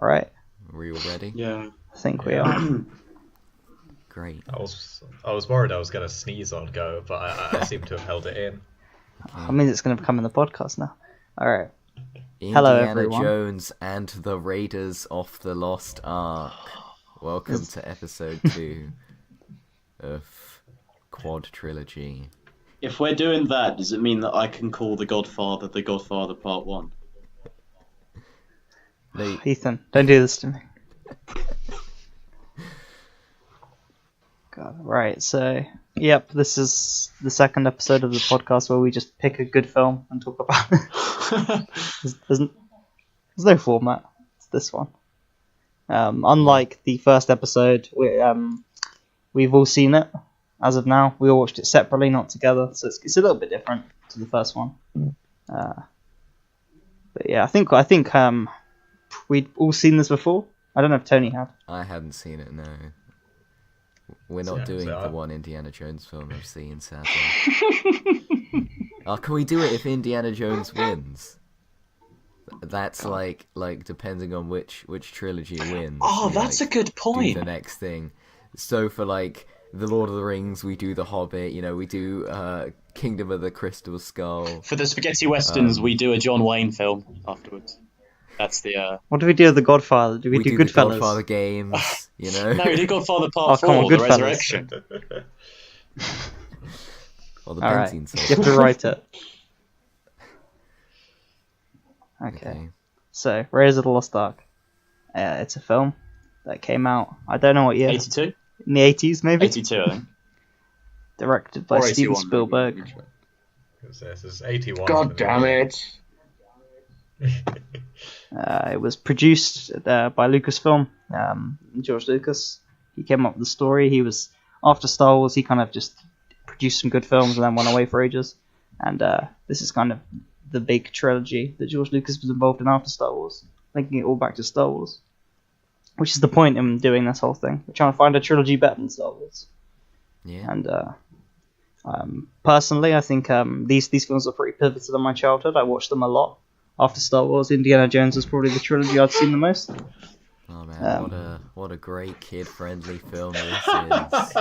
right? Are we all ready? Yeah. I think we are. Great. I was worried I was going to sneeze on go, but I seem to have held it in. I mean, it's going to become in the podcast now. All right. Indiana Hello, everyone. Jones and the Raiders of the Lost Ark. Welcome to episode 2 of Quad-Trilogy. If we're doing that, does it mean that I can call The Godfather Part 1? No, Ethan, don't do this to me. God, right, so, yep, this is the second episode of the podcast where we just pick a good film and talk about it. there's no format. It's this one. Unlike the first episode, we've all seen it as of now. We all watched it separately, not together, so it's a little bit different to the first one. But yeah, I think we'd all seen this before. I don't know if Tony had. I hadn't seen it, no. We're not doing the one Indiana Jones film I've seen, sadly. Oh, can we do it if Indiana Jones wins? That's like depending on which trilogy wins. Oh, we, that's a good point. Do the next thing. So for like the Lord of the Rings, we do the Hobbit. We do Kingdom of the Crystal Skull. For the spaghetti westerns, we do a John Wayne film afterwards. That's the. What do we do with The Godfather? Do we do the Goodfellas? Godfather games, No, we did Godfather Part 4, come on, The Goodfellas. Resurrection. Or the All right, Benzene you have to write it. Okay. Okay. So, Raiders of the Lost Ark. It's a film that came out, I don't know what year. 82? In the 80s, maybe? 82, I think. Directed by Or Steven 81, Spielberg. maybe. This is 81. God damn it! It was produced by Lucasfilm, George Lucas. He came up with the story. He was, after Star Wars, he kind of just produced some good films and then went away for ages. And this is kind of the big trilogy that George Lucas was involved in after Star Wars, linking it all back to Star Wars. Which is the point in doing this whole thing. We're trying to find a trilogy better than Star Wars. Yeah. And personally, I think these films are pretty pivotal in my childhood. I watched them a lot. After Star Wars, Indiana Jones was probably the trilogy I'd seen the most. Oh man, what a great kid-friendly film this is.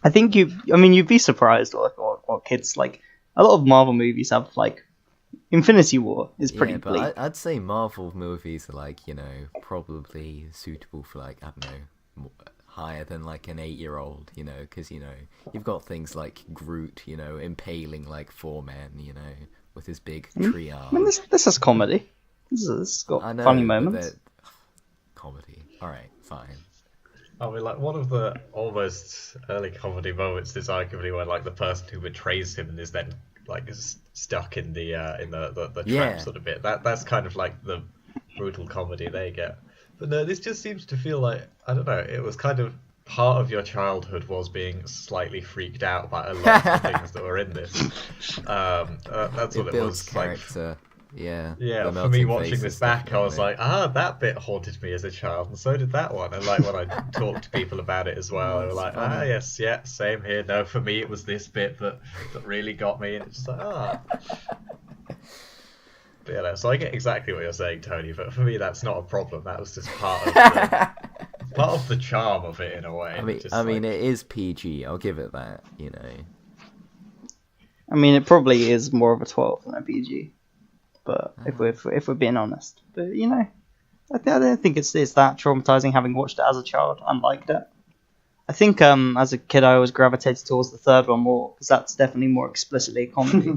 I think you'd be surprised what kids like. A lot of Marvel movies have like Infinity War is pretty bleak. But I'd say Marvel movies are like probably suitable for like I don't know higher than like an 8-year-old because you've got things like Groot impaling like 4 men with his big tree arm. I mean, this is comedy. This has got I know, funny but moments. Comedy. All right, fine. I mean, like, one of the almost early comedy moments is arguably when, like, the person who betrays him and is then, like, stuck in the trap sort of bit. That's kind of like the brutal comedy they get. But no, this just seems to feel like, I don't know, it was kind of part of your childhood was being slightly freaked out by a lot of the things that were in this. That's what it builds was. character. Yeah. Yeah, for me watching this back, I was like, that bit haunted me as a child, and so did that one. And like when I talked to people about it as well, they were like, yes, yeah, same here. No, for me it was this bit that really got me, and it's just like, But, so I get exactly what you're saying, Tony. But for me, that's not a problem. That was just part of the charm of it in a way. I mean, it is PG. I'll give it that. I mean, it probably is more of a 12 than a PG. But if we're being honest, but I don't think it's that traumatizing having watched it as a child and liked it. I think as a kid I always gravitated towards the third one more because that's definitely more explicitly a comedy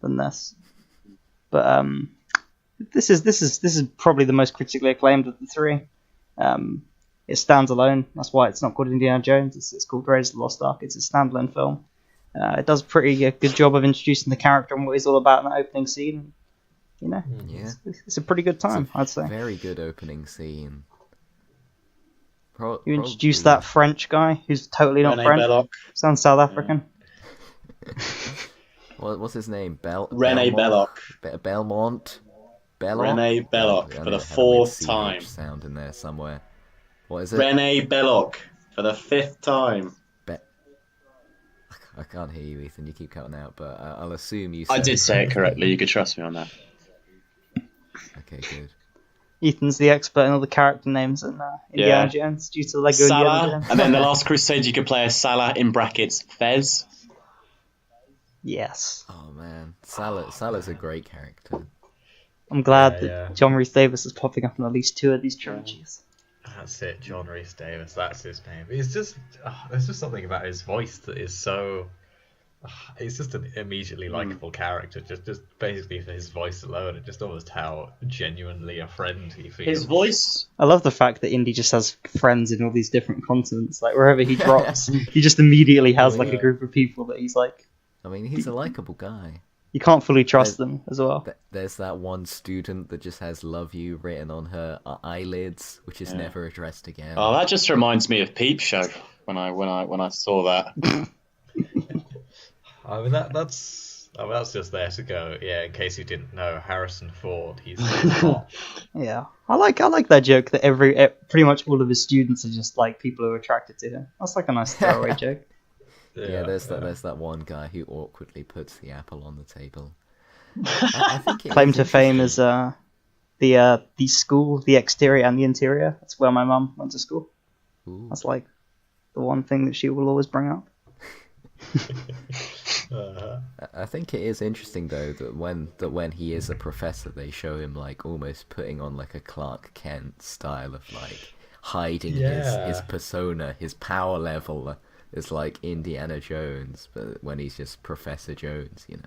than this. But this is probably the most critically acclaimed of the three. It stands alone. That's why it's not called Indiana Jones. It's called Raiders of the Lost Ark. It's a standalone film. It does a pretty good job of introducing the character and what he's all about in that opening scene. It's a pretty good time, I'd say. Very good opening scene. You introduce that French guy who's totally not René French. Belloc. Sounds South African. What's his name? René Belloc. Belmont. Belloc. René Belloc I for the had a 4th weird time. CH sound in there somewhere. What is it? René Belloc for the 5th time. I can't hear you, Ethan. You keep cutting out, but I'll assume you said... I did say it correctly. You could trust me on that. Okay, good. Ethan's the expert in all the character names in Indiana Jones due to Lego Indiana Salah, Jones. and then the Last Crusade, you could play as Salah in brackets Fez. Yes. Oh man, Salah's a great character. I'm glad that John Rhys Davis is popping up in at least 2 of these trilogies. That's it, John Rhys Davis. That's his name. It's just there's just something about his voice that is so. He's just an immediately likable character. Just basically for his voice alone, and just almost how genuinely a friend he feels. His voice. I love the fact that Indy just has friends in all these different continents. Like wherever he drops, he just immediately has like a group of people that he's like. I mean, he's a likable guy. You can't fully trust them as well. There's that one student that just has "love you" written on her eyelids, which is never addressed again. Oh, that just reminds me of Peep Show when I saw that. I mean that's just there to go. Yeah, in case you didn't know, Harrison Ford. He's Yeah, I like that joke that pretty much all of his students are just like people who are attracted to him. That's like a nice throwaway joke. Yeah, there's that one guy who awkwardly puts the apple on the table. I think Claim to fame is the school, the exterior and the interior. That's where my mum went to school. Ooh. That's like the one thing that she will always bring up. I think it is interesting though that when he is a professor, they show him like almost putting on like a Clark Kent style of like hiding his persona, his power level. It's like Indiana Jones, but when he's just Professor Jones, you know.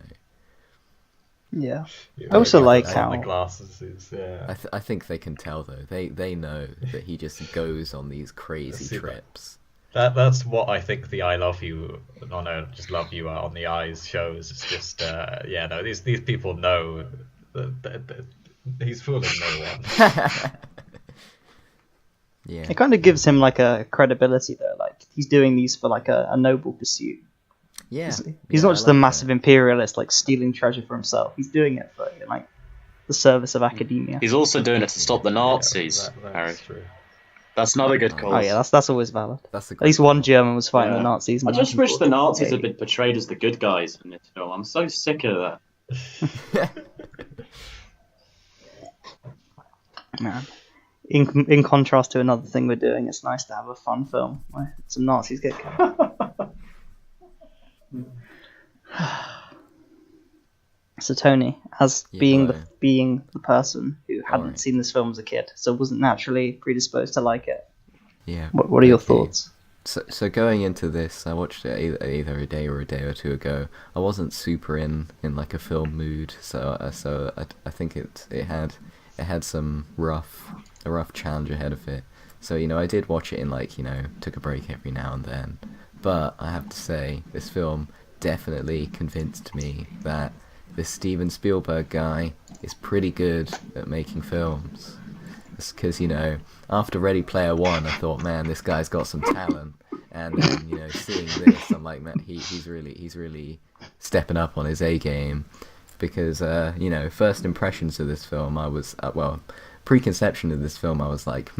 Yeah. I also like how the glasses is. Yeah. I think they can tell though. They know that he just goes on these crazy trips. That's what I think the I love you, no, just love you on the eyes shows. It's just these people know that he's fooling no one. Yeah. It kind of gives him like a credibility though. Like he's doing these for like a noble pursuit. Yeah. He's not just a massive imperialist like stealing treasure for himself. He's doing it for like the service of academia. He's also doing it to stop the Nazis, Harry. True. That's not a good cause. Oh yeah, that's always valid. That's At least one German was fighting the Nazis. I just wish the Nazis had been portrayed as the good guys in this film. I'm so sick of that. Man. In contrast to another thing we're doing, it's nice to have a fun film where some Nazis get killed. So Tony, as being the person who hadn't seen this film as a kid, so wasn't naturally predisposed to like it. Yeah. What are your thoughts? So going into this, I watched it either a day or a 2 ago. I wasn't super in like a film mood, so I think it had some a rough challenge ahead of it. So, you know, I did watch it in like, you know, took a break every now and then. But I have to say, this film definitely convinced me that this Steven Spielberg guy is pretty good at making films. It's because, you know, after Ready Player One, I thought, man, this guy's got some talent. And then, you know, seeing this, I'm like, man, he's really stepping up on his A game. Because, you know, first impressions of this film, I was, preconception of this film, I was like,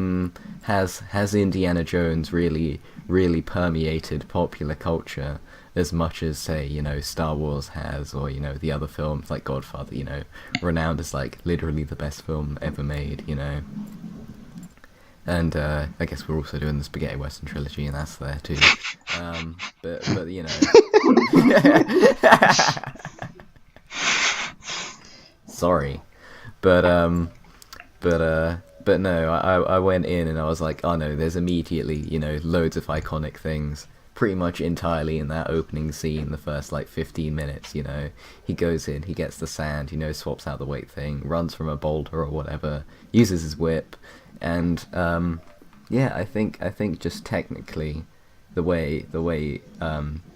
has Indiana Jones really permeated popular culture as much as, say, you know, Star Wars has, or, you know, the other films like Godfather, you know, renowned as like literally the best film ever made, you know. And I guess we're also doing the Spaghetti Western trilogy, and that's there too. But you know, sorry, but no, I went in and I was like, oh no, there's immediately, you know, loads of iconic things, pretty much entirely in that opening scene, the first like 15 minutes, you know. He goes in, he gets the sand, you know, swaps out the weight thing, runs from a boulder or whatever, uses his whip, and yeah, I think just technically the way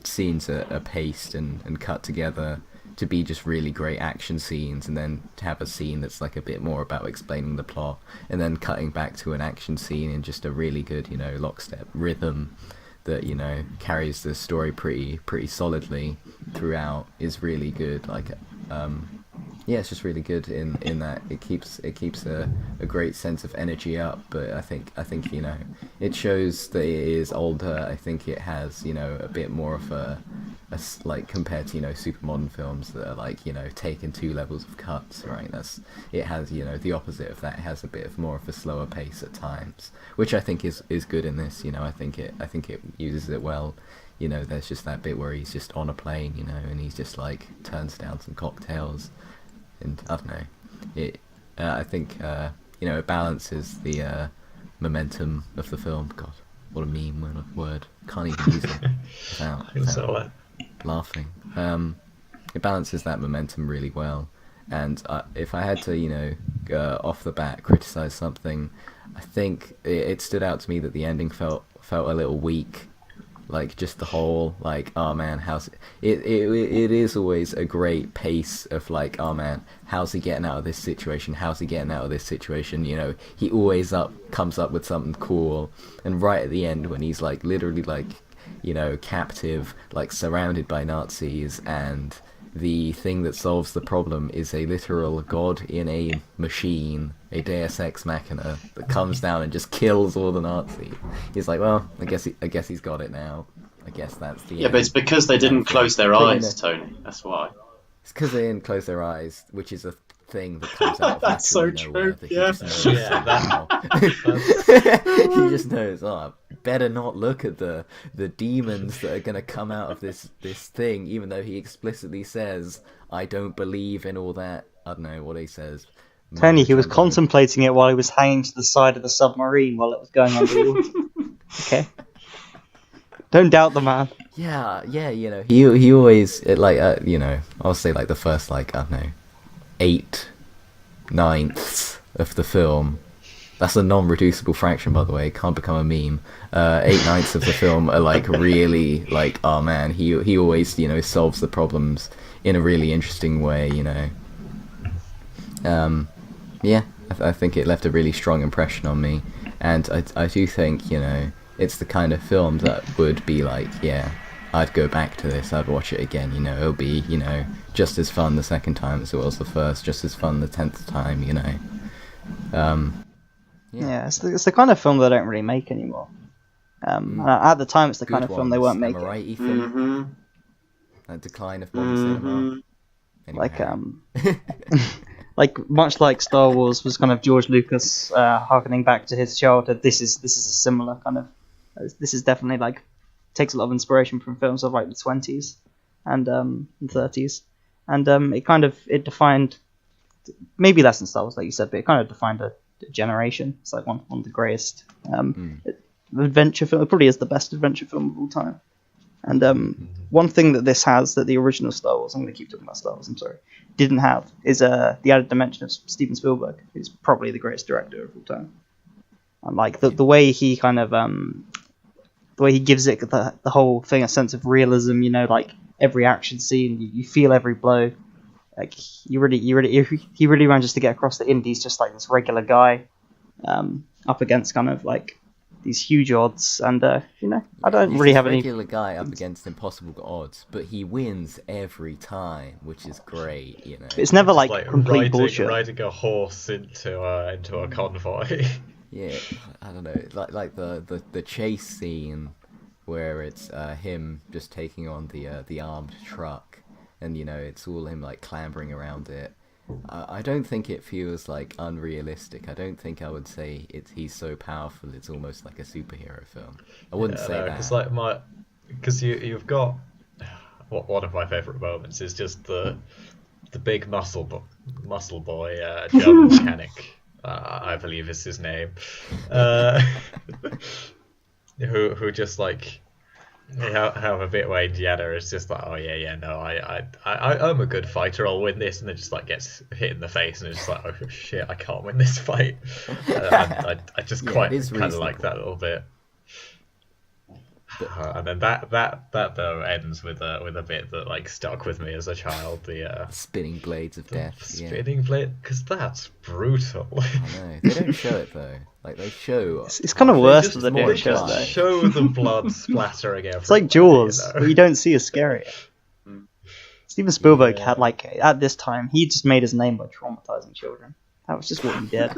scenes are paced and cut together to be just really great action scenes, and then to have a scene that's like a bit more about explaining the plot, and then cutting back to an action scene in just a really good, you know, lockstep rhythm that, you know, carries the story pretty solidly throughout, is really good. Like yeah, it's just really good in that it keeps a great sense of energy up. But I think you know, it shows that it is older. I think it has, you know, a bit more of a like compared to, you know, super modern films that are like, you know, taking 2 levels of cuts, right? It has, you know, the opposite of that. It has a bit of more of a slower pace at times, which I think is good in this. You know, I think it uses it well. You know, there's just that bit where he's just on a plane, you know, and he's just like turns down some cocktails, and I don't know. I think you know, it balances the momentum of the film. God, what a meme word! Can't even use it without laughing. It balances that momentum really well, and if I had to, you know, off the bat criticize something, I think it stood out to me that the ending felt a little weak. Like, just the whole, like, oh man, it is always a great pace of like, oh man, how's he getting out of this situation? You know, he always comes up with something cool, and right at the end when he's like literally like, you know, captive, like surrounded by Nazis, and the thing that solves the problem is a literal god in a machine, a Deus Ex Machina that comes down and just kills all the Nazis. He's like, well, I guess he's got it now. I guess that's the end. But it's because they didn't close their eyes, Tony. That's why. It's because they didn't close their eyes, which is a thing that comes out of That's so nowhere, true. that Yeah. He just knows, oh, better not look at the demons that are going to come out of this thing, even though he explicitly says, I don't believe in all that. I don't know what he says. Tony, he was contemplating it while he was hanging to the side of the submarine while it was going underwater. Okay. Don't doubt the man. Yeah, you know, he always, you know, I'll say like the first, like, I don't know, 8/9 of the film. That's a non-reducible fraction, by the way. It can't become a meme. 8/9 of the film are like really like, oh man, he always, you know, solves the problems in a really interesting way, you know. Yeah, I think it left a really strong impression on me, and I do think, you know, it's the kind of film that would be like, yeah, I'd go back to this, I'd watch it again, you know, it'll be, you know, just as fun the second time as it was the first, just as fun the 10th time, you know. Yeah, it's the kind of film they don't really make anymore. At the time, it's the kind of film they weren't making. Am I right, Ethan? That decline of modern cinema. Anyway. Like much like Star Wars was kind of George Lucas harkening back to his childhood. This is a similar kind of. This is definitely like takes a lot of inspiration from films of like the 20s and 30s, and it defined, maybe less than Star Wars like you said, but it kind of defined a generation. It's like one of the greatest adventure film. It probably is the best adventure film of all time. And one thing that this has that the original Star Wars, I'm going to keep talking about Star Wars, I'm sorry, didn't have, is the added dimension of Steven Spielberg, who's probably the greatest director of all time. And like the way he kind of the way he gives it the whole thing a sense of realism, you know, like every action scene, you feel every blow. Like he really manages to get across that Indy's just like this regular guy, up against kind of like these huge odds, and you know, I don't really have any regular guy up against impossible odds, but he wins every time, which is great, you know. It's never like complete bullshit. Riding a horse into a convoy. Yeah, I don't know, like the chase scene where it's him just taking on the armed truck, and you know, it's all him like clambering around it. I don't think it feels like unrealistic. I don't think I would say he's so powerful it's almost like a superhero film. I wouldn't say that. Because you've got one of my favourite moments is just the big muscle boy German mechanic. I believe is his name. Who just like have a bit where Indiana is just like, oh yeah, no, I'm a good fighter, I'll win this, and then just like gets hit in the face, and it's just like, oh shit, I can't win this fight. I just kind of like that a little bit. And then that though ends with a bit that like stuck with me as a child. The spinning blades of death. Spinning blade, because that's brutal. I know. They don't show it though. Like they show. It's kind of worse than they don't show it. Show the blood splattering everywhere. It's like Jaws, you know? what you don't see is scary. Steven Spielberg had like at this time he just made his name by traumatizing children. That was just what he did.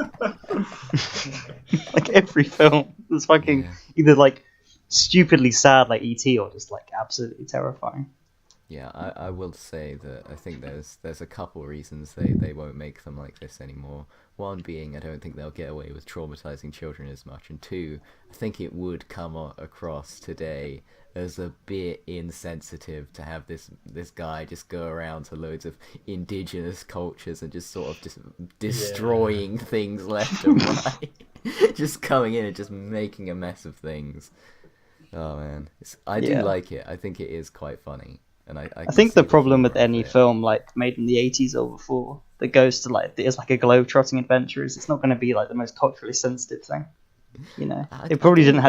Like every film was fucking either like stupidly sad like E.T. or just like absolutely terrifying. Yeah, I will say that I think there's a couple reasons they won't make them like this anymore. One being I don't think they'll get away with traumatizing children as much, and two, I think it would come across today as a bit insensitive to have this guy just go around to loads of indigenous cultures and just sort of just destroying things left and right. Just coming in and just making a mess of things. Oh man, I do like it. I think it is quite funny. And I think the problem with any film like made in the 80s or before that goes to like it's like a globe-trotting adventure is it's not going to be like the most culturally sensitive thing. You know, they probably didn't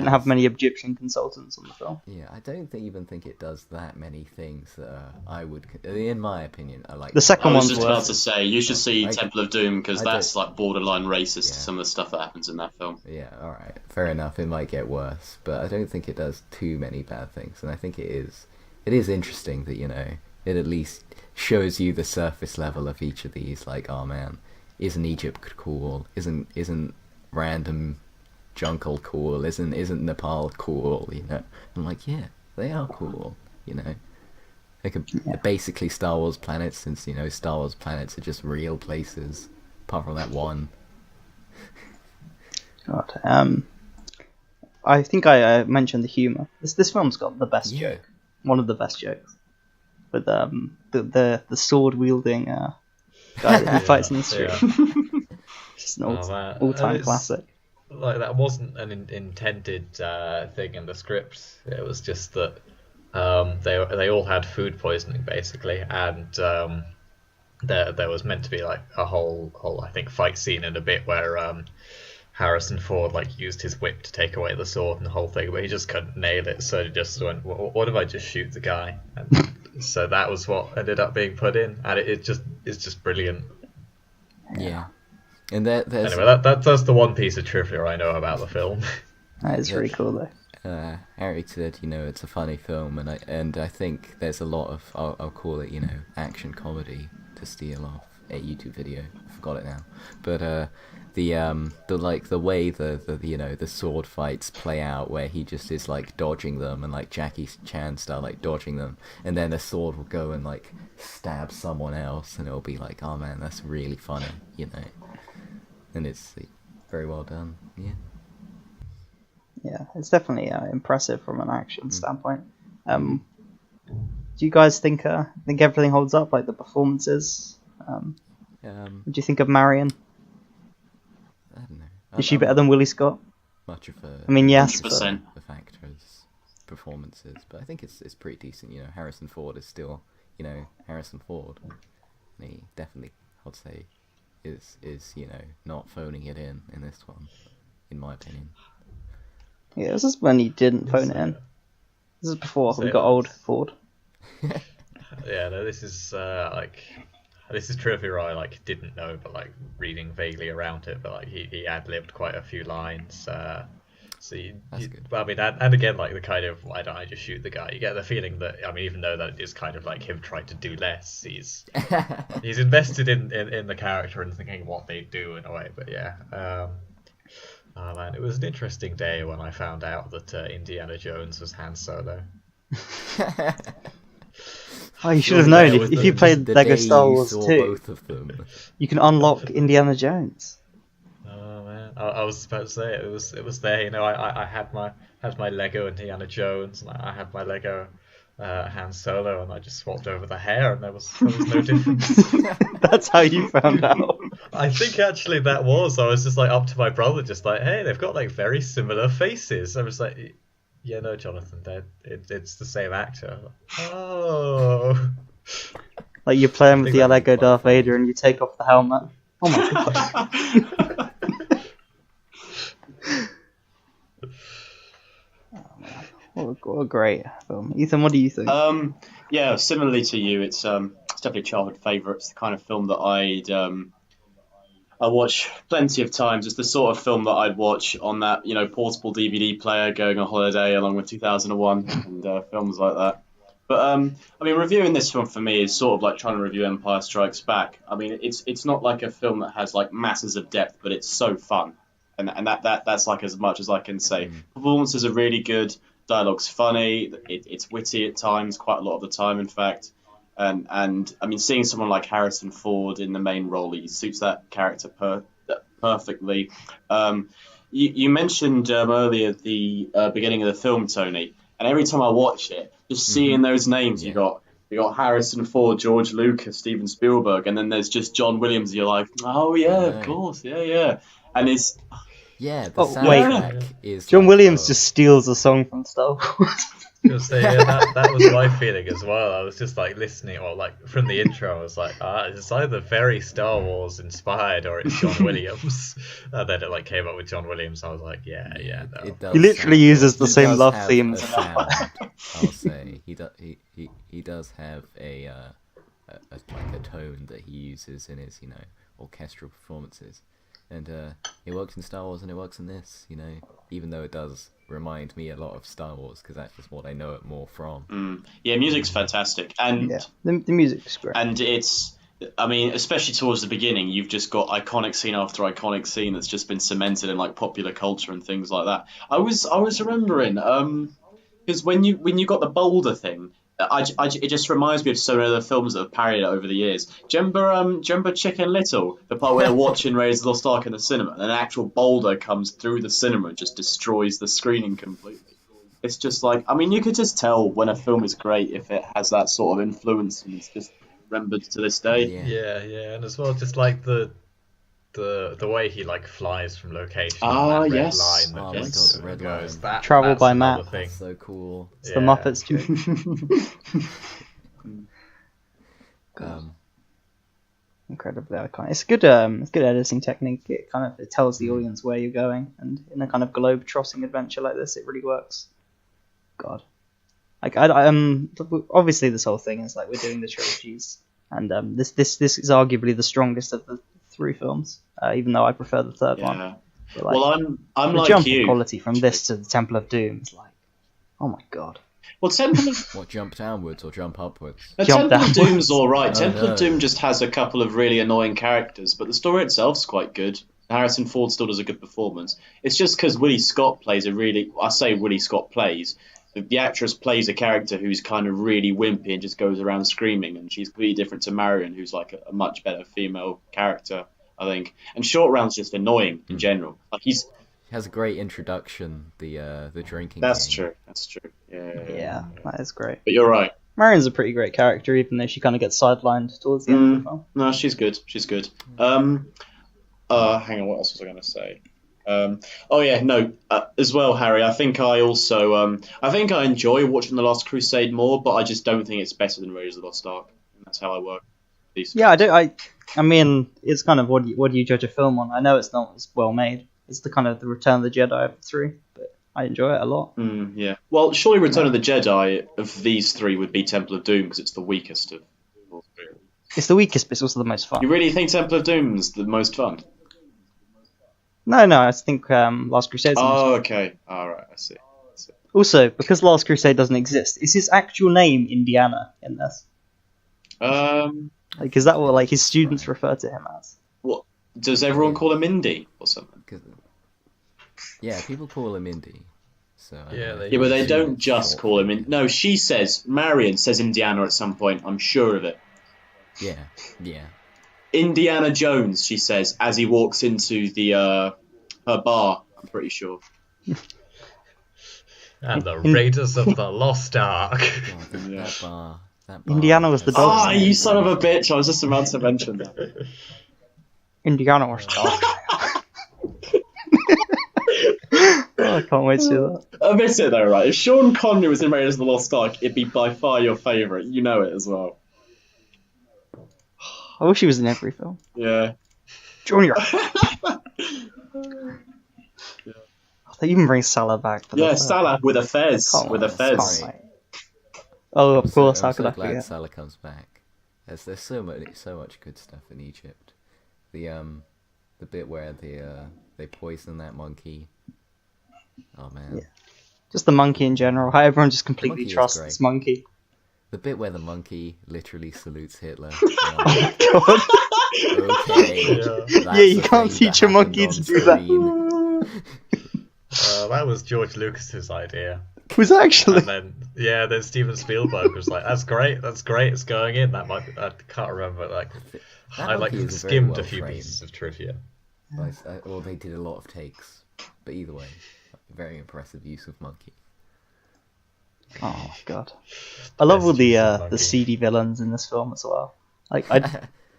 have many Egyptian consultants on the film. Yeah, I don't even think it does that many things that I would, in my opinion, I like. The second one's I was just about to say you should see Temple of Doom because that's like borderline racist. Yeah. Some of the stuff that happens in that film. Yeah, all right, fair enough. It might get worse, but I don't think it does too many bad things, and I think it is interesting that it at least shows you the surface level of each of these. Like, oh man, isn't Egypt cool? Isn't random jungle cool? Isn't Nepal cool? I'm like, yeah, they are cool. They could they're basically Star Wars planets, since Star Wars planets are just real places, apart from that one. God, I think I mentioned the humor. This film's got the best joke, one of the best jokes, with the sword wielding guy who fights in the street. Just an all-time classic. Like, that wasn't an intended thing in the script. It was just that they all had food poisoning basically, and there was meant to be like a whole I think fight scene in a bit where Harrison Ford like used his whip to take away the sword and the whole thing, but he just couldn't nail it, so he just went, what if I just shoot the guy? And so that was what ended up being put in, and it's just brilliant. Yeah. And there's... Anyway, that's the one piece of trivia I know about the film. That is really cool, though. Eric said, it's a funny film, and I think there's a lot of, I'll call it, action comedy, to steal off a YouTube video. I forgot it now, but the way the sword fights play out, where he just is like dodging them and like Jackie Chan style like dodging them, and then the sword will go and like stab someone else, and it'll be like, oh man, that's really funny, and it's very well done. Yeah, it's definitely impressive from an action standpoint. Do you guys think everything holds up, like the performances? What do you think of Marion? I don't know. Is she better than Willie Scott? Much of a... I mean, yes. 100%. Of actors' performances, but I think it's pretty decent. Harrison Ford is still, Harrison Ford. And he definitely, I'd say, is not phoning it in this one, in my opinion. Yeah, this is when he didn't phone it in. This is before we got old Ford. Yeah, no, this is trivia I didn't know, but reading vaguely around it, but he ad-libbed quite a few lines. So That's good. I mean, and again, the kind of, why don't I just shoot the guy? You get the feeling that, I mean, even though that it is kind of him trying to do less, he's invested in the character and thinking what they do in a way. But yeah, oh man, it was an interesting day when I found out that Indiana Jones was Han Solo. Oh, you should have known. If you played the Lego day Star you Wars saw 2, both of them. you can unlock Indiana Jones. Oh man, I was about to say it was there. I had my Lego Indiana Jones, and I had my Lego Han Solo, and I just swapped over the hair, and there was no difference. That's how you found out. I think actually that was. I was just up to my brother, just hey, they've got very similar faces. I was like, yeah, no, Jonathan, it's the same actor. Oh. Like you're playing with the Lego Darth Vader and you take off the helmet. Oh my god. Oh, what a great film. Ethan, what do you think? Yeah, similarly to you, it's definitely a childhood favourite. It's the kind of film that I watch plenty of times. It's the sort of film that I'd watch on that, portable DVD player going on holiday along with 2001 and films like that. But I mean, reviewing this film for me is sort of like trying to review Empire Strikes Back. I mean, it's not like a film that has masses of depth, but it's so fun, and that's as much as I can say. Performances are really good. Dialogue's funny. It's witty at times, quite a lot of the time, in fact. And I mean, seeing someone like Harrison Ford in the main role, he suits that character perfectly. You mentioned earlier the beginning of the film, Tony, and every time I watch it, just seeing those names, you got Harrison Ford, George Lucas, Steven Spielberg, and then there's just John Williams. You're like, oh yeah, of course, yeah, and it's the Oh, soundtrack is John like, Williams just steals a song from Star Wars. That was my feeling as well. I was just like listening, or like from the intro, I was like, it's either very Star Wars inspired or it's John Williams. And then it like came up with John Williams. I was like, no. it does He literally uses the he same does love have theme a as sound, I'll say he does have a like a tone that he uses in his orchestral performances, and it works in Star Wars and it works in this, even though it does remind me a lot of Star Wars because that's just what I know it more from. Yeah, music's fantastic, and Yeah, the music's great. and it's, I mean, especially towards the beginning, you've just got iconic scene after iconic scene that's just been cemented in like popular culture and things like that. I was remembering because when you got the boulder thing, it just reminds me of so many other films that have parodied it over the years. Do you remember Chicken Little, the part where they're watching Raiders of the Lost Ark in the cinema, and an actual boulder comes through the cinema and just destroys the screening completely? It's just like, I mean, you could just tell when a film is great if it has that sort of influence, and it's just remembered to this day. Yeah, and as well, just like the way he like flies from location. Ah, that red yes. line that Oh my just God, the red goes. line. Travel That's by another map. thing. So cool. It's the Muppets too. Incredibly iconic. It's good editing technique. It tells the audience where you're going, and in a kind of globe-trotting adventure like this, it really works. God, like obviously this whole thing is like we're doing the trilogies, and this is arguably the strongest of the three films, even though I prefer the third one. But, like, Well, I'm the like jump you. in quality from this to the Temple of Doom is like, oh my god. Well, Temple of What, jump downwards or jump upwards? Jump Temple of downwards. Doom's all right. Oh, Temple no. of Doom just has a couple of really annoying characters, but the story itself's quite good. Harrison Ford still does a good performance. It's just because Willie Scott plays the actress plays a character who's kind of really wimpy and just goes around screaming, and she's completely different to Marion, who's like a much better female character, I think. And Short Round's just annoying in general. Like He has a great introduction, the drinking That's game. true. That's true. Yeah, that is great. But you're right. Marion's a pretty great character, even though she kind of gets sidelined towards the end of the film. No, she's good. She's good. Hang on, what else was I going to say? As well, Harry. I think I also, I think I enjoy watching The Last Crusade more, but I just don't think it's better than Raiders of the Lost Ark. And that's how I work. Yeah, I mean, it's kind of what do you judge a film on? I know it's not as well made. It's the kind of the Return of the Jedi of the three, but I enjoy it a lot. Yeah. Well, surely Return of the Jedi of these three would be Temple of Doom because it's the weakest of all three. It's the weakest, but it's also the most fun. You really think Temple of Doom's the most fun? No, I think Last Crusade's the most fun. Oh, okay. All right, I see. Also, because Last Crusade doesn't exist, is his actual name Indiana in this? Like, is that what like his students refer to him as? What does everyone call him Indy or something? Yeah, people call him Indy. So Yeah, Yeah, but they don't just call him in. No, she says, Marion says Indiana at some point. I'm sure of it. Yeah. Indiana Jones, she says, as he walks into the her bar. I'm pretty sure. And the Raiders of the Lost Ark. God, Yeah. that bar. Indiana was the dog. Ah, you son of a bitch! I was just about to mention that. Indiana was the dog. Oh, I can't wait to see that. Admit it though, right? If Sean Connery was in Raiders of the Lost Ark, it'd be by far your favourite. You know it as well. I wish he was in every film. Yeah. Junior. They even bring Salah back. For Yeah, the Salah with a fez. Can't With a wait, fez. can't wait. Oh, of course. I'm How could so I glad forget? Salah comes back. There's so much good stuff in Egypt. The bit where they poison that monkey. Oh man. Yeah. Just the monkey in general. How everyone just monkey completely is trusts great. this monkey. The bit where the monkey literally salutes Hitler. God. Okay. Yeah. that's you the can't thing teach that a monkey happened to on do that. screen. That was George Lucas's idea. Was actually. And then Steven Spielberg was like, "That's great, it's going in." That might be, I can't remember. I skimmed a few pieces of trivia. Or they did a lot of takes, but either way, very impressive use of monkey. Oh god, I love all the seedy villains in this film as well. Like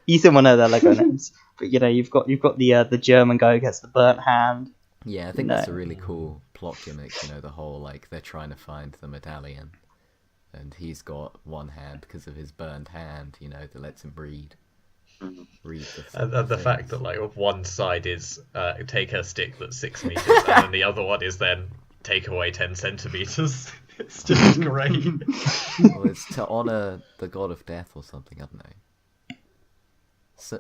Ethan will know their Lego names, but you've got the German guy who gets the burnt hand. Yeah, I think that's a really cool plot gimmick. The whole they're trying to find the medallion, and he's got one hand because of his burned hand. That lets him read. And the fact that one side is take her stick that's 6 meters, and then the other one is then take away 10 centimeters. It's just great. Well, it's to honor the god of death or something. I don't know. So,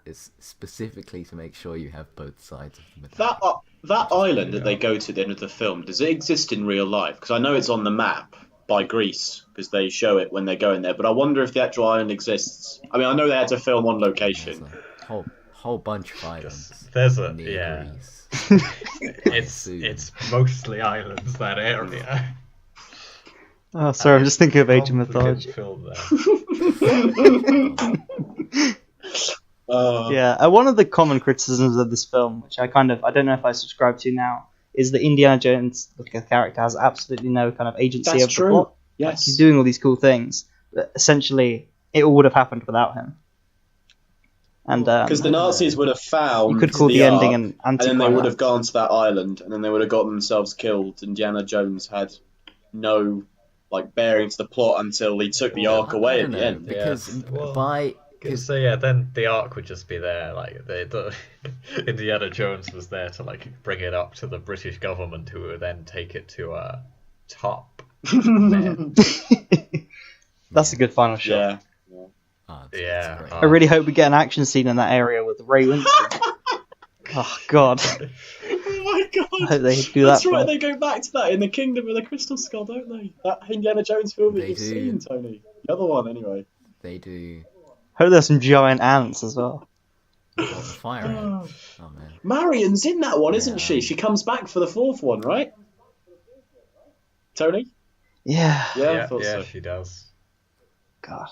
it's specifically to make sure you have both sides of the medallion. That island that they go to at the end of the film, does it exist in real life? Because I know it's on the map by Greece, because they show it when they're going there, but I wonder if the actual island exists. I mean, I know they had to film on location. There's a whole bunch of islands. There's Greece. It's mostly islands, that area. Oh, sorry, I'm just thinking of Age of Mythology. Yeah, one of the common criticisms of this film, which I don't know if I subscribe to now, is that Indiana Jones, the character, has absolutely no kind of agency of the plot. Yes. He's doing all these cool things, but essentially it all would have happened without him. And because the Nazis would have found you could call the ending an anticlimax. And then they would have gone to that island, and then they would have gotten themselves killed. Indiana Jones had no bearing to the plot until he took the Ark away at the end. Because then the Ark would just be there. The Indiana Jones was there to bring it up to the British government, who would then take it to top. That's a good final shot. Yeah. I really hope we get an action scene in that area with Ray Winston. Oh god. Oh my god. I hope they do That's that. right, they go back to that in the Kingdom of the Crystal Skull, don't they? That Indiana Jones film that you've seen, Tony. The other one, anyway. They do. Hope there's some giant ants as well. Fire ants. Oh man. Marion's in that one, isn't she? She comes back for the fourth one, right? Tony? Yeah. Yeah, I thought so. She does. God.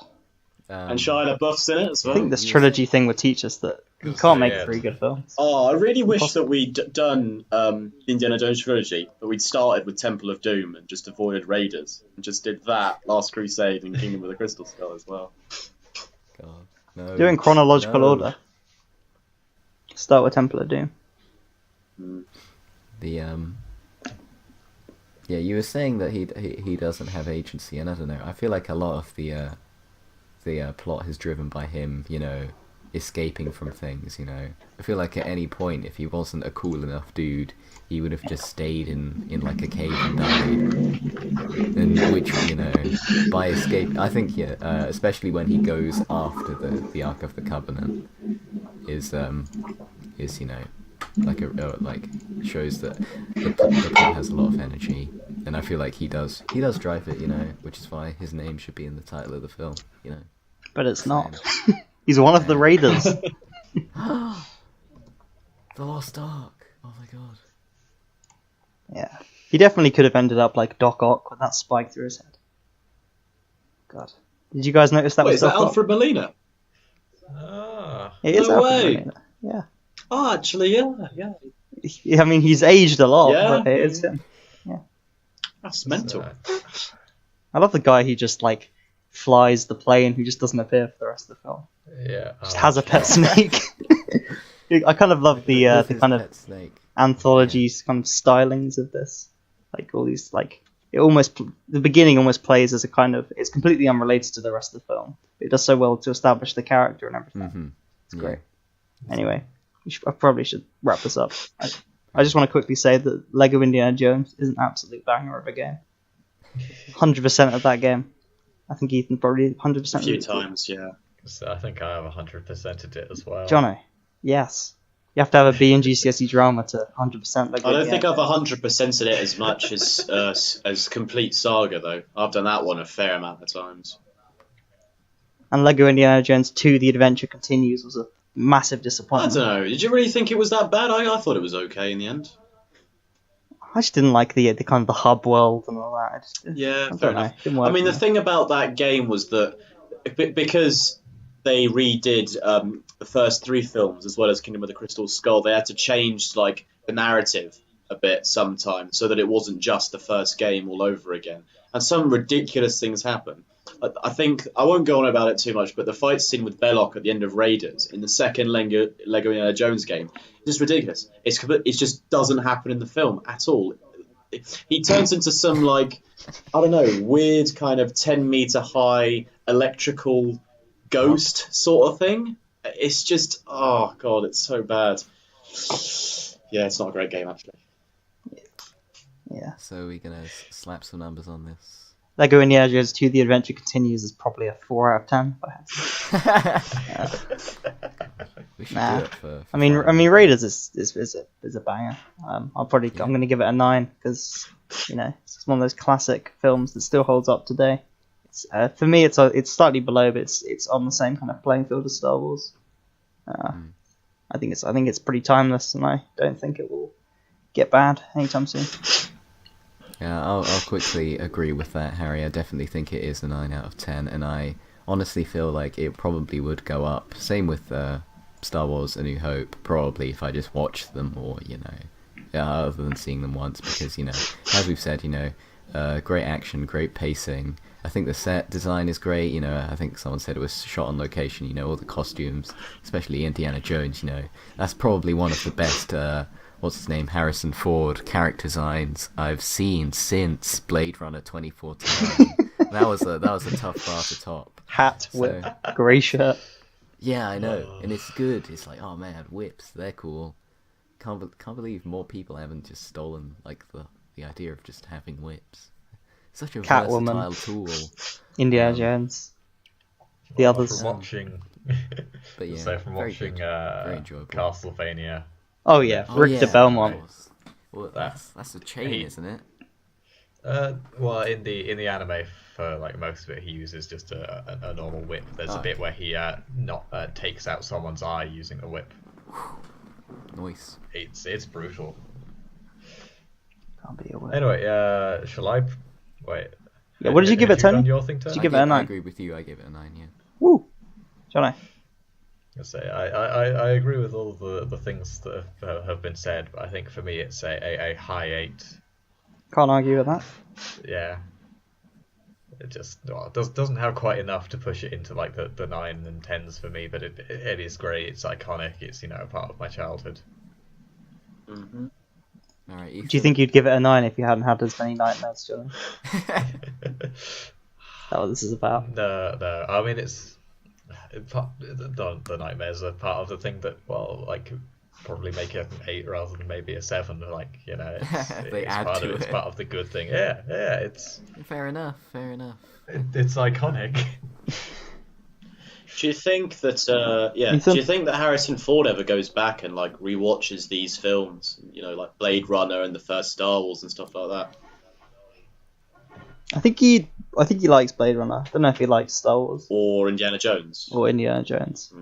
And Shia LaBeouf's in it as well. I think this trilogy thing would teach us that you can't make 3 good films. Oh, I really wish that we'd done the Indiana Jones trilogy, but we'd started with Temple of Doom and just avoided Raiders, and just did that, Last Crusade, and Kingdom of the Crystal Skull as well. God, no. Do it in chronological order. Start with Temple of Doom. The yeah, you were saying that he doesn't have agency, and I don't know. I feel like a lot of the plot is driven by him, escaping from things. I feel like at any point, if he wasn't a cool enough dude, he would have just stayed in a cave and died. And which, by escape, I think, especially when he goes after the Ark of the Covenant, is shows that the plot has a lot of energy, and I feel like he does drive it, which is why his name should be in the title of the film, But it's not. He's one of the Raiders. The Lost Ark. Oh my god. Yeah. He definitely could have ended up like Doc Ock with that spike through his head. God. Did you guys notice that was is that Doc Ock? Alfred Molina? It is No Alfred way. Molina. Yeah. Oh, actually, yeah. I mean, he's aged a lot, Yeah. but it is him. Yeah. That's mental. I love the guy who just flies the plane, who just doesn't appear for the rest of the film. Yeah. Just has a pet snake. I kind of love the kind of snake. anthologies kind of stylings of this, all these it almost the beginning almost plays as a kind of, it's completely unrelated to the rest of the film. It does so well to establish the character and everything. Mm-hmm. It's great. Anyway, I probably should wrap this up. I just want to quickly say that Lego Indiana Jones is an absolute banger of a game. 100% of that game. I think Ethan probably 100%. A few times, yeah. So I think I have 100%ed it as well. Jono, yes. You have to have a B in GCSE drama to 100% Lego. I don't think I've 100%ed it as much as Complete Saga, though. I've done that one a fair amount of times. And Lego Indiana Jones 2: The Adventure Continues was a massive I disappointment. don't know. Did you really think it was that bad? I thought it was okay in the end. I just didn't like the kind of the hub world and all that. Yeah, I fair don't know. enough. It didn't work I mean, for the me. thing about that game was that because they redid the first three films as well as Kingdom of the Crystal Skull, they had to change like the narrative a bit sometimes so that it wasn't just the first game all over again. And some ridiculous things happen. I think I won't go on about it too much, but the fight scene with Belloc at the end of Raiders in the second Lego Indiana Jones game is just ridiculous. It just doesn't happen in the film at all. He turns into some like I don't know weird kind of 10-meter high electrical ghost sort of thing. It's just oh god, it's so bad. Yeah, it's not a great game actually. Yeah. So we're gonna slap some numbers on this. Lego Indiana Jones 2: The Adventure Continues is probably a 4 out of 10. We should Nah. do it for I mean, fun. Raiders is a banger. I'm gonna give it a 9 because it's one of those classic films that still holds up today. For me, it's slightly below, but it's on the same kind of playing field as Star Wars. I think it's pretty timeless, and I don't think it will get bad anytime soon. Yeah, I'll quickly agree with that, Harry. I definitely think it is a 9 out of 10, and I honestly feel like it probably would go up. Same with Star Wars: A New Hope, probably if I just watched them more, other than seeing them once, because as we've said, great action, great pacing. I think the set design is great. I think someone said it was shot on location. All the costumes, especially Indiana Jones. That's probably one of the best. What's his name? Harrison Ford character designs I've seen since Blade Runner 2014. that was a tough bar to top. Hat, whip, grey shirt. Yeah, I know, and it's good. It's like, oh man, whips, they're cool. Can't believe more people haven't just stolen like the idea of just having whips. Such a Catwoman, versatile tool. Indiana Jones, the others. From watching, But yeah, so from very watching good. Very enjoyable. Castlevania. Oh yeah, Rick de Belmont. of course. Well, that's a chain, isn't it? Well, in the anime, for like most of it, he uses just a normal whip. There's a bit where he takes out someone's eye using a whip. Nice. It's brutal. Can't be a whip. Anyway, shall I wait? Yeah, what did you give it, Tony? Done your thing, Tony? Did you give it a 9? I agree with you. I give it a 9. Yeah. Woo, Johnny. I agree with all the things that have been said, but I think for me it's a high 8. Can't argue with that. Yeah. It just doesn't have quite enough to push it into like the 9 and 10s for me, but it is great. It's iconic. It's a part of my childhood. Mm-hmm. All right. Ethan. Do you think you'd give it a 9 if you hadn't had as many nightmares, Johnny? That's what this is about. No. I mean, the nightmares are part of the thing that probably make it an 8 rather than maybe a 7. They add part to of it. It's it. part of the good thing. Yeah. It's Fair enough. it's iconic. Do you think that do you think that Harrison Ford ever goes back and like rewatches these films, like Blade Runner and the first Star Wars and stuff like that? I think he likes Blade Runner. I don't know if he likes Star Wars Or Indiana Jones? or Indiana Jones.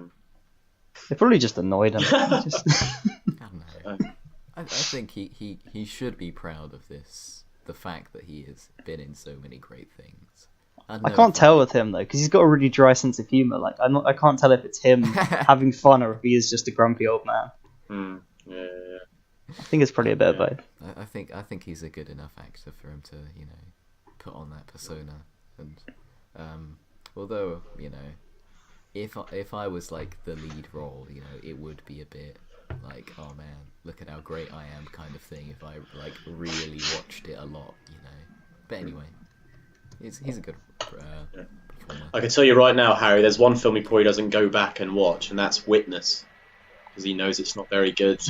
They probably just annoyed him. I don't know. I think he should be proud of this. The fact that he has been in so many great things. I can't tell with him though, because he's got a really dry sense of humor. Like I can't tell if it's him having fun or if he is just a grumpy old man. Yeah. I think it's probably a bit of both. I think he's a good enough actor for him to put on that persona. And although if I was like the lead role, it would be a bit like, oh man, look at how great I am kind of thing if I like really watched it a lot. But anyway. He's a good performer. I can tell you right now, Harry, there's one film he probably doesn't go back and watch, and that's Witness, because he knows it's not very good.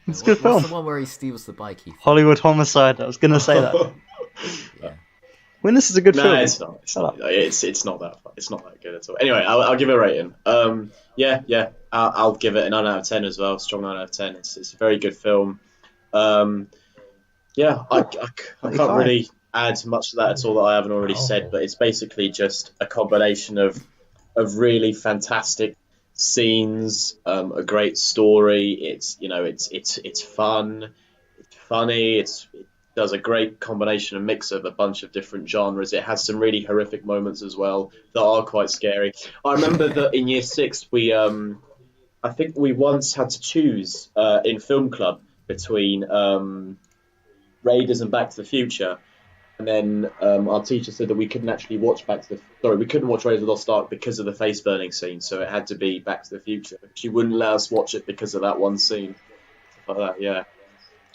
It's a good film. What's the one where he steals the bike? Hollywood Homicide. I was gonna say that. Yeah. Witness is a good film. No, it's not. It's not that. It's not that good at all. Anyway, I'll give it a rating. I'll give it a 9 out of 10 as well. Strong 9 out of 10. It's a very good film. I can't really add much to that at all that I haven't already said, but it's basically just a combination of really fantastic scenes, a great story. It's fun. It's funny. It does a great combination and mix of a bunch of different genres. It has some really horrific moments as well that are quite scary. I remember that in year six I think we once had to choose in film club between Raiders and Back to the Future, and then our teacher said that we couldn't actually watch we couldn't watch Raiders of the Lost Ark because of the face burning scene, so it had to be Back to the Future. She wouldn't let us watch it because of that one scene. Stuff like that, yeah.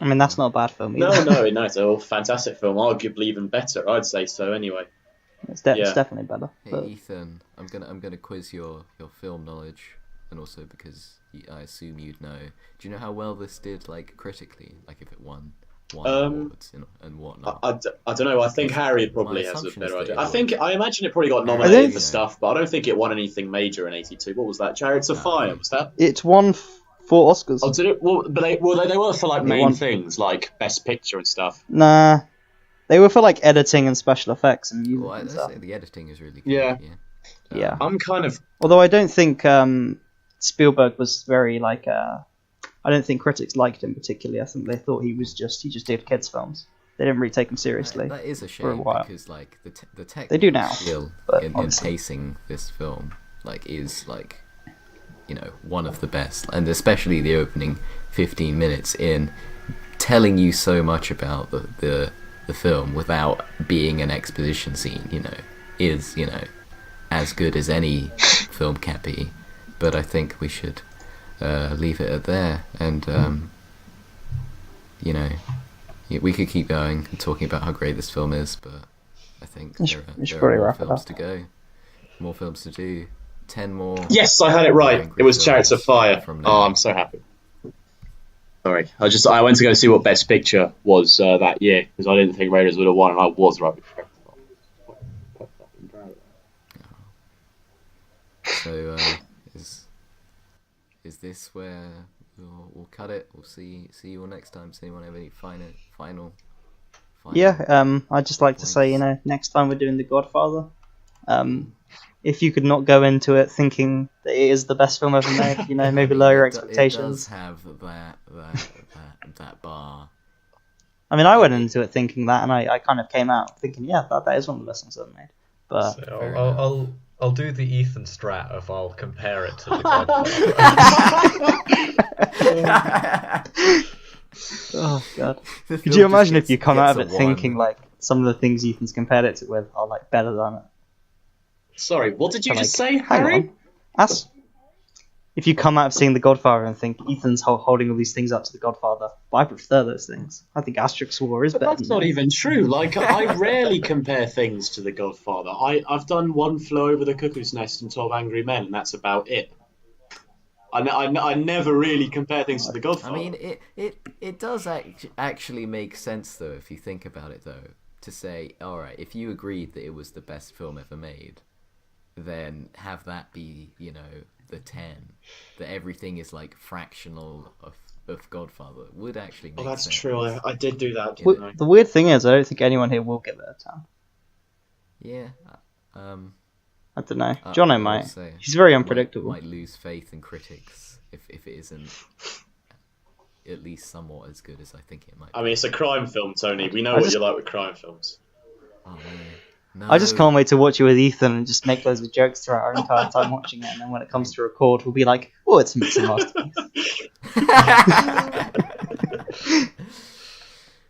I mean, that's not a bad film No, either. no, it's a fantastic film. Arguably even better, I'd say so. Anyway, It's Yeah. definitely better. Hey But Ethan, I'm gonna quiz your film knowledge, and also because I assume you'd know. Do you know how well this did, like critically? Like if it won awards and whatnot. I don't know. I think Harry probably My has a assumption better is that idea. it would. I imagine it probably got I nominated think- for stuff, but I don't think it won anything major in '82. What was that? Chariots of Fire was that? it's won 4 Oscars. Oh, did it? Well, but they were for like It main won. things like Best Picture and stuff. Nah, they were for like editing and special effects and music Well, and I'd stuff. say the editing is really good. Yeah. Yeah. I'm kind of Although I don't think Spielberg was very like. I don't think critics liked him particularly. I think they thought he just did kids films. They didn't really take him seriously. That is a for a shame while. because like the tech They do now, skill but in honestly. pacing this film like is like one of the best, and especially the opening 15 minutes in telling you so much about the film without being an exposition scene is as good as any film can be. But I think we should leave it at there, and we could keep going and talking about how great this film is, but I think We should there probably are more wrap it films up. to go, more films to do, 10 more. yes, I had it right. Angry It was Films Chariots of Fire. from Oh, now. I'm so happy. Sorry, I went to go see what Best Picture was that year because I didn't think Raiders would have won, and I was right. So is this where we'll cut it? We'll see you all next time. Does anyone have any final? Yeah, I'd just like to say, next time we're doing The Godfather, if you could not go into it thinking that it is the best film ever made, maybe lower your It does expectations. have that bar. I mean, I went into it thinking that, and I kind of came out thinking, yeah, that is one of the best films ever made. But So Fair I'll do the Ethan strat of I'll compare it to the Godfather. oh god, The could film you just imagine if gets- you come out of gets it a thinking one. like some of the things Ethan's compared it to with are like better than it? Sorry, what did you But, just like, say, hang Harry? on. That's if you come out of seeing The Godfather and think Ethan's holding all these things up to The Godfather, but I prefer those things. I think Asterix War is But better. that's than not that. even true. Like, I rarely compare things to The Godfather. I've done One Flew Over the Cuckoo's Nest and 12 Angry Men, and that's about it. I never really compare things to The I Godfather. mean, it does actually make sense though if you think about it though. To say, all right, if you agreed that it was the best film ever made, then have that be, the 10. That everything is like fractional of Godfather would actually make Oh, that's sense. true. I did do that, W- didn't I? The weird thing is, I don't think anyone here will give it a 10. Yeah. I don't know. Jono I will might. say, He's very unpredictable. Might lose faith in critics if it isn't at least somewhat as good as I think it might be. I mean, it's a crime film, Tony. We know I what just- you like with crime films. Oh, man. No. I just can't wait to watch it with Ethan and just make loads of jokes throughout our entire time watching it, and then when it comes to record, we'll be like, "Oh, it's a mixing masterpiece."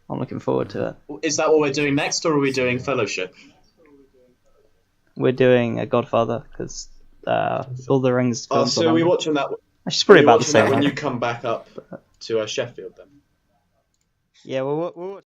I'm looking forward to it. Is that what we're doing next, or are we doing Fellowship? We're doing a Godfather because all the Rings Oh, films. so are we watching that? It's probably Are we about the watching that same. when right? you come back up to Sheffield then? Yeah, we'll